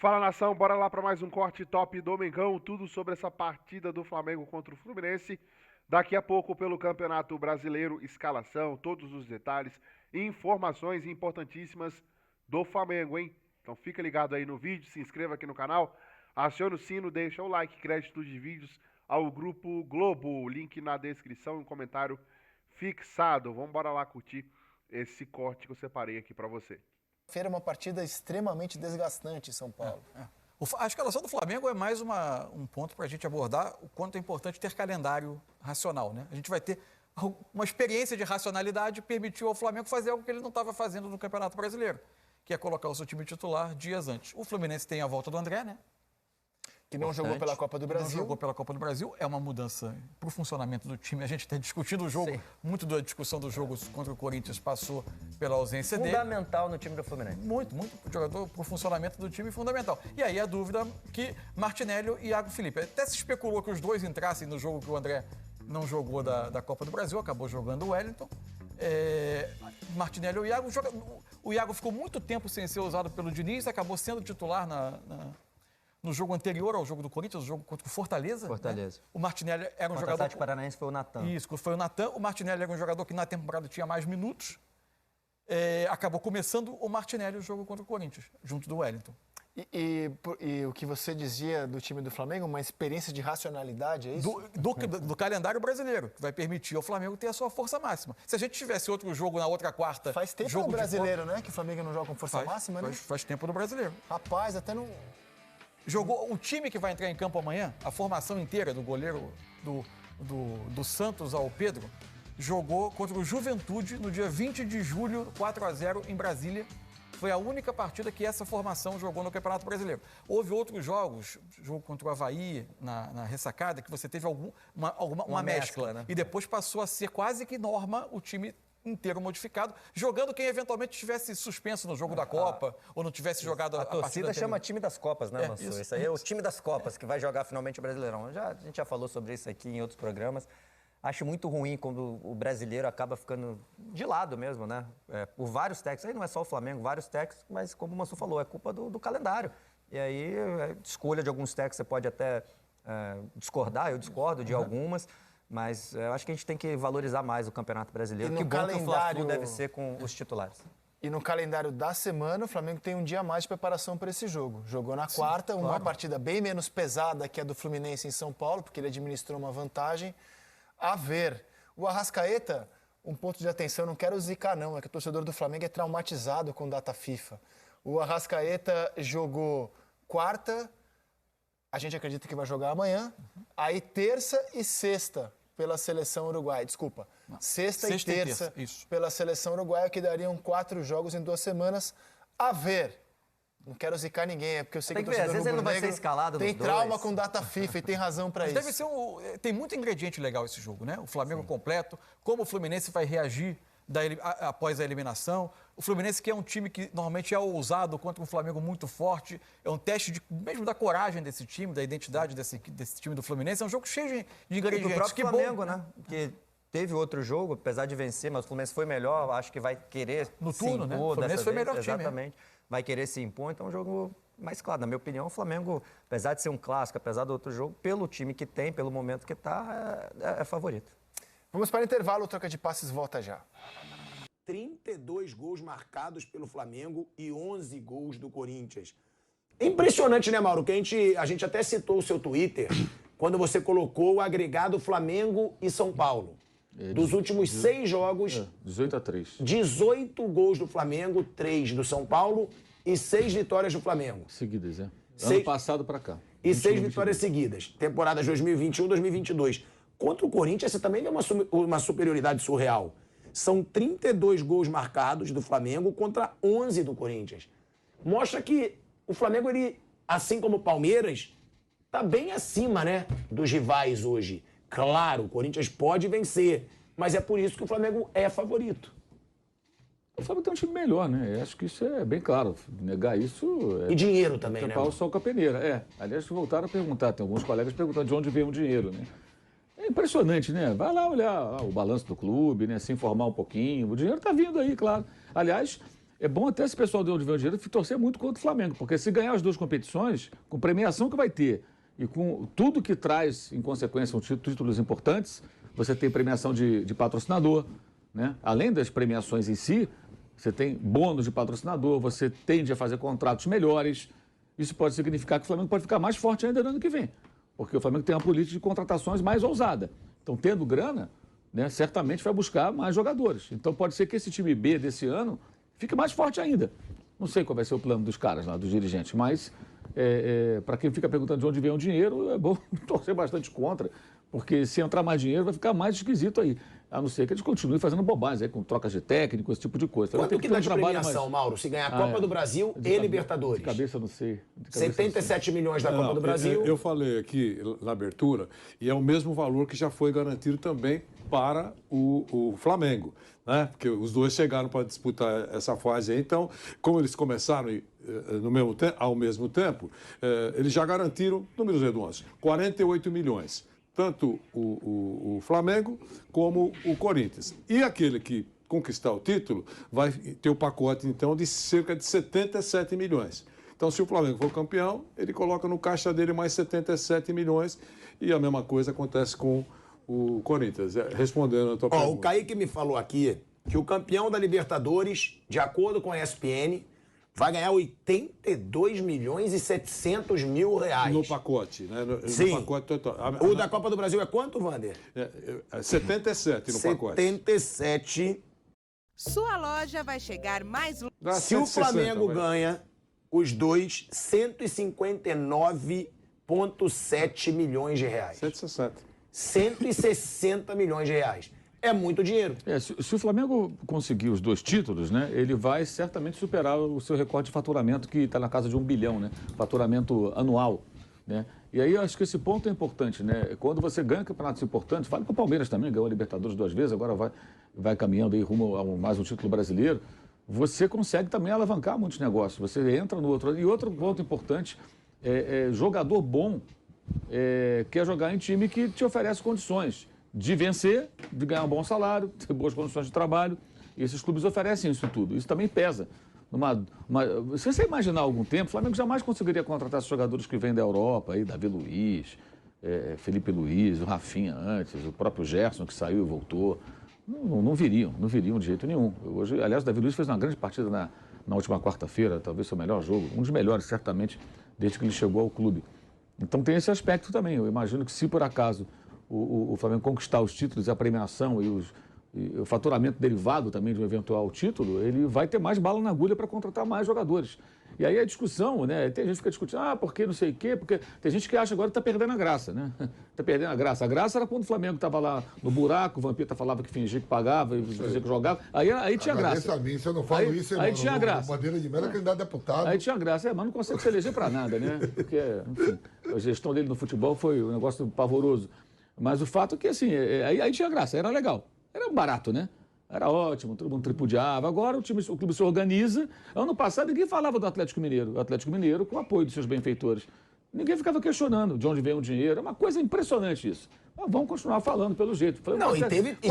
Fala, nação, bora lá para mais um corte top do Mengão, tudo sobre essa partida do Flamengo contra o Fluminense. Daqui a pouco pelo Campeonato Brasileiro, escalação, todos os detalhes e informações importantíssimas do Flamengo, hein? Então fica ligado aí no vídeo, se inscreva aqui no canal, acione o sino, deixa o like, crédito de vídeos ao Grupo Globo, link na descrição e um comentário fixado. Vamos bora lá curtir esse corte que eu separei aqui para você. Feira é uma partida extremamente desgastante em São Paulo. A escalação do Flamengo é mais um ponto para a gente abordar o quanto é importante ter calendário racional, né? A gente vai ter uma experiência de racionalidade que permitiu ao Flamengo fazer algo que ele não estava fazendo no Campeonato Brasileiro, que é colocar o seu time titular dias antes. O Fluminense tem a volta do André, né? Que não jogou pela Copa do Brasil. Não jogou pela Copa do Brasil. É uma mudança para o funcionamento do time. A gente está discutindo o jogo. Sim. Muito da discussão do jogo contra o Corinthians passou pela ausência dele. Fundamental no time do Fluminense. Muito jogador para o funcionamento do time fundamental. E aí a dúvida que Martinelli e Iago Felipe. Até se especulou que os dois entrassem no jogo que o André não jogou da Copa do Brasil, acabou jogando o Wellington. Martinelli e o Iago. O Iago ficou muito tempo sem ser usado pelo Diniz, acabou sendo titular no jogo anterior ao jogo do Corinthians, o jogo contra o Fortaleza. Fortaleza. Né? O Martinelli era um jogador... O Atlético Paranaense foi o Natan. Isso, foi o Natan. O Martinelli era um jogador que na temporada tinha mais minutos. Acabou começando o Martinelli o jogo contra o Corinthians, junto do Wellington. E o que você dizia do time do Flamengo, uma experiência de racionalidade, é isso? Do calendário brasileiro, que vai permitir ao Flamengo ter a sua força máxima. Se a gente tivesse outro jogo na outra quarta... Faz tempo no brasileiro, né? Que o Flamengo não joga com força máxima, né? Faz tempo no brasileiro. Rapaz, até não... Jogou o time que vai entrar em campo amanhã, a formação inteira do goleiro do Santos ao Pedro, jogou contra o Juventude no dia 20 de julho, 4-0 em Brasília. Foi a única partida que essa formação jogou no Campeonato Brasileiro. Houve outros jogos, jogo contra o Avaí, na ressacada, que você teve uma mescla, né? E depois passou a ser quase que norma o time inteiro modificado, jogando quem eventualmente estivesse suspenso no jogo da Copa ou não tivesse jogado a torcida chama time das Copas, né, Mansur? Isso aí é o time das Copas que vai jogar finalmente o Brasileirão. A gente já falou sobre isso aqui em outros programas. Acho muito ruim quando o brasileiro acaba ficando de lado mesmo, né? Por vários técnicos, aí não é só o Flamengo, vários técnicos, mas como o Mansur falou, é culpa do calendário. E aí, escolha de alguns técnicos, você pode até discordar, eu discordo de algumas. Mas eu acho que a gente tem que valorizar mais o Campeonato Brasileiro. Que bom que o Fla-Flu deve ser com os titulares. E no calendário da semana, o Flamengo tem um dia mais de preparação para esse jogo. Jogou na quarta, uma partida bem menos pesada que a do Fluminense em São Paulo, porque ele administrou uma vantagem. A ver, o Arrascaeta, um ponto de atenção, não quero zicar não, é que o torcedor do Flamengo é traumatizado com data FIFA. O Arrascaeta jogou quarta, a gente acredita que vai jogar amanhã, aí terça e sexta pela seleção uruguaia. Desculpa. Sexta e terça pela seleção uruguaia, que dariam 4 jogos em 2 semanas. A ver. Não quero zicar ninguém, é porque eu sei que o torcedor às vezes ele não vai ser escalado tem trauma com data FIFA e tem razão para isso. Deve ser tem muito ingrediente legal esse jogo, né? O Flamengo completo, como o Fluminense vai reagir após a eliminação. O Fluminense, que é um time que normalmente é ousado contra um Flamengo muito forte, é um teste mesmo da coragem desse time, da identidade desse time do Fluminense. É um jogo cheio de ingredientes. E do próprio Flamengo, né? Que teve outro jogo, apesar de vencer, mas o Fluminense foi melhor, acho que vai querer no turno, né? O Fluminense foi melhor time. Exatamente. Vai querer se impor, então é um jogo mais claro. Na minha opinião, o Flamengo, apesar de ser um clássico, apesar do outro jogo, pelo time que tem, pelo momento que está, é favorito. Vamos para o intervalo, o Troca de Passes volta já. 32 gols marcados pelo Flamengo e 11 gols do Corinthians. É impressionante, né, Mauro? Que a gente até citou o seu Twitter quando você colocou o agregado Flamengo e São Paulo. Dos últimos 6 jogos... 18-3. 18 gols do Flamengo, 3 do São Paulo e 6 vitórias do Flamengo. Seguidas, é. Ano passado pra cá. E 6 vitórias seguidas. Temporadas 2021, 2022. Contra o Corinthians, você também vê uma superioridade surreal. São 32 gols marcados do Flamengo contra 11 do Corinthians. Mostra que o Flamengo, ele, assim como o Palmeiras, tá bem acima, né, dos rivais hoje. Claro, o Corinthians pode vencer, mas é por isso que o Flamengo é favorito. O Flamengo tem um time melhor, né? Eu acho que isso é bem claro. Negar isso... E dinheiro também, né? O sol com a peneira, Aliás, voltaram a perguntar, tem alguns colegas perguntando de onde vem o dinheiro, né? É impressionante, né? Vai lá olhar o balanço do clube, né? Se informar um pouquinho. O dinheiro está vindo aí, claro. Aliás, é bom até esse pessoal de onde vem o dinheiro torcer muito contra o Flamengo, porque se ganhar as duas competições, com premiação que vai ter e com tudo que traz, em consequência, títulos importantes, você tem premiação de patrocinador, né? Além das premiações em si, você tem bônus de patrocinador, você tende a fazer contratos melhores. Isso pode significar que o Flamengo pode ficar mais forte ainda no ano que vem, porque o Flamengo tem uma política de contratações mais ousada. Então, tendo grana, né, certamente vai buscar mais jogadores. Então, pode ser que esse time B desse ano fique mais forte ainda. Não sei qual vai ser o plano dos caras lá, dos dirigentes, mas para quem fica perguntando de onde vem o dinheiro, é bom torcer bastante contra, porque se entrar mais dinheiro vai ficar mais esquisito aí. A não ser que eles continuem fazendo bobagens aí, com trocas de técnico, esse tipo de coisa. Quanto que dá de premiação, Mauro, se ganhar a Copa do Brasil e Libertadores? De cabeça eu não sei. 77 milhões da Copa do Brasil. Eu falei aqui na abertura, e é o mesmo valor que já foi garantido também para o Flamengo, né? Porque os dois chegaram para disputar essa fase aí. Então, como eles começaram ao mesmo tempo, eles já garantiram, números redondos, 48 milhões. Tanto o Flamengo como o Corinthians. E aquele que conquistar o título vai ter o pacote, então, de cerca de 77 milhões. Então, se o Flamengo for campeão, ele coloca no caixa dele mais 77 milhões e a mesma coisa acontece com o Corinthians. Respondendo a tua pergunta. O Kaique me falou aqui que o campeão da Libertadores, de acordo com a ESPN, vai ganhar 82 milhões e 700 mil reais. No pacote, né? Sim. No pacote total. O da Copa do Brasil é quanto, Vander? 77 no pacote. 77. Sua loja vai chegar mais longe. Se o Flamengo ganha, os dois, 159,7 milhões de reais. 160. 160 milhões de reais. É muito dinheiro. Se o Flamengo conseguir os dois títulos, né, ele vai certamente superar o seu recorde de faturamento, que está na casa de 1 bilhão, né? Faturamento anual. Né? E aí eu acho que esse ponto é importante, né? Quando você ganha campeonatos importantes, fala que o Palmeiras também ganhou a Libertadores 2 vezes, agora vai caminhando aí rumo a mais um título brasileiro. Você consegue também alavancar muitos negócios. Você entra no outro. E outro ponto importante jogador bom quer jogar em time que te oferece condições de vencer, de ganhar um bom salário, ter boas condições de trabalho. E esses clubes oferecem isso tudo. Isso também pesa. Se você imaginar algum tempo, o Flamengo jamais conseguiria contratar esses jogadores que vêm da Europa, aí, Davi Luiz, Felipe Luiz, o Rafinha antes, o próprio Gerson que saiu e voltou. Não viriam de jeito nenhum. Hoje, aliás, o Davi Luiz fez uma grande partida na última quarta-feira, talvez seu melhor jogo, um dos melhores, certamente, desde que ele chegou ao clube. Então tem esse aspecto também. Eu imagino que se por acaso o Flamengo conquistar os títulos, a premiação e o faturamento derivado também de um eventual título, ele vai ter mais bala na agulha para contratar mais jogadores. E aí a discussão, né? Tem gente que fica discutindo, por que não sei o quê, porque tem gente que acha agora que está perdendo a graça, né? Está perdendo a graça. A graça era quando o Flamengo estava lá no buraco, o Vampeta falava que fingia que pagava e dizia que jogava. Aí tinha graça. A mim, se eu não falo isso, aí tinha graça. Bandeira de Melo é candidato a deputado. Aí tinha graça, mas não consegue se eleger para nada, né? Porque, enfim, a gestão dele no futebol foi um negócio pavoroso. Mas o fato é que, assim, aí tinha graça, era legal. Era barato, né? Era ótimo, todo mundo tripudiava. Agora o clube se organiza. Ano passado ninguém falava do Atlético Mineiro. O Atlético Mineiro com o apoio dos seus benfeitores. Ninguém ficava questionando de onde vem o dinheiro. É uma coisa impressionante isso. Mas vamos continuar falando pelo jeito.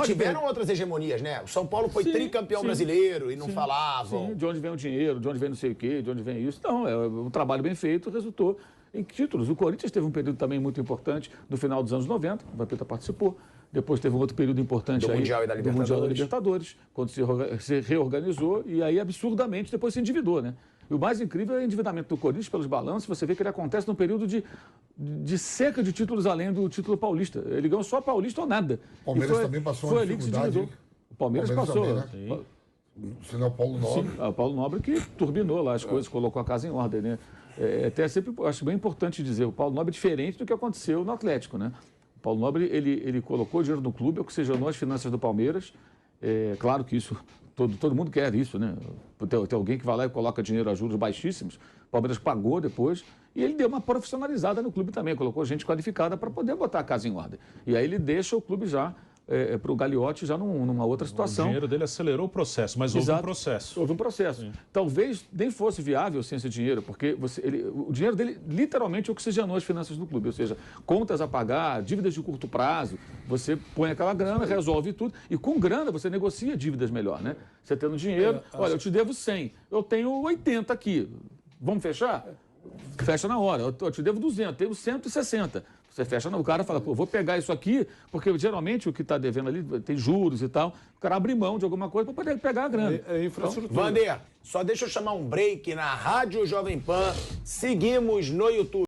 Tiveram outras hegemonias, né? O São Paulo foi tricampeão brasileiro e não falavam. Sim, de onde vem o dinheiro, de onde vem não sei o quê, de onde vem isso. Não, é um trabalho bem feito, resultou em títulos. O Corinthians teve um período também muito importante no final dos anos 90, o Vampeta participou. Depois teve um outro período importante do Mundial e da Libertadores. Mundial da Libertadores, quando se reorganizou e aí absurdamente depois se endividou, né? E o mais incrível é o endividamento do Corinthians pelos balanços. Você vê que ele acontece num período de seca de títulos além do título paulista. Ele ganhou só paulista ou nada. O Palmeiras também passou uma dificuldade. O Palmeiras passou. Também, né? Senão o Paulo Nobre. Sim, o Paulo Nobre que turbinou lá as coisas, colocou a casa em ordem, né? Até sempre acho bem importante dizer, o Paulo Nobre é diferente do que aconteceu no Atlético, né? O Paulo Nobre, ele colocou dinheiro no clube, oxigenou as finanças do Palmeiras. Claro que isso, todo mundo quer isso, né? Tem alguém que vai lá e coloca dinheiro a juros baixíssimos. O Palmeiras pagou depois e ele deu uma profissionalizada no clube também, colocou gente qualificada para poder botar a casa em ordem. E aí ele deixa o clube já para o Gagliotti já numa outra situação. O dinheiro dele acelerou o processo, mas houve um processo. Houve um processo. Sim. Talvez nem fosse viável sem esse dinheiro, porque o dinheiro dele literalmente oxigenou as finanças do clube, ou seja, contas a pagar, dívidas de curto prazo, você põe aquela grana, resolve tudo, e com grana você negocia dívidas melhor, né? Você tendo dinheiro, olha, eu te devo 100, eu tenho 80 aqui, vamos fechar? Fecha na hora, eu te devo 200, eu tenho 160. Você fecha, o cara fala, pô, vou pegar isso aqui, porque geralmente o que está devendo ali tem juros e tal, o cara abre mão de alguma coisa para poder pegar a grana. É infraestrutura. Então, Vander, só deixa eu chamar um break na Rádio Jovem Pan. Seguimos no YouTube.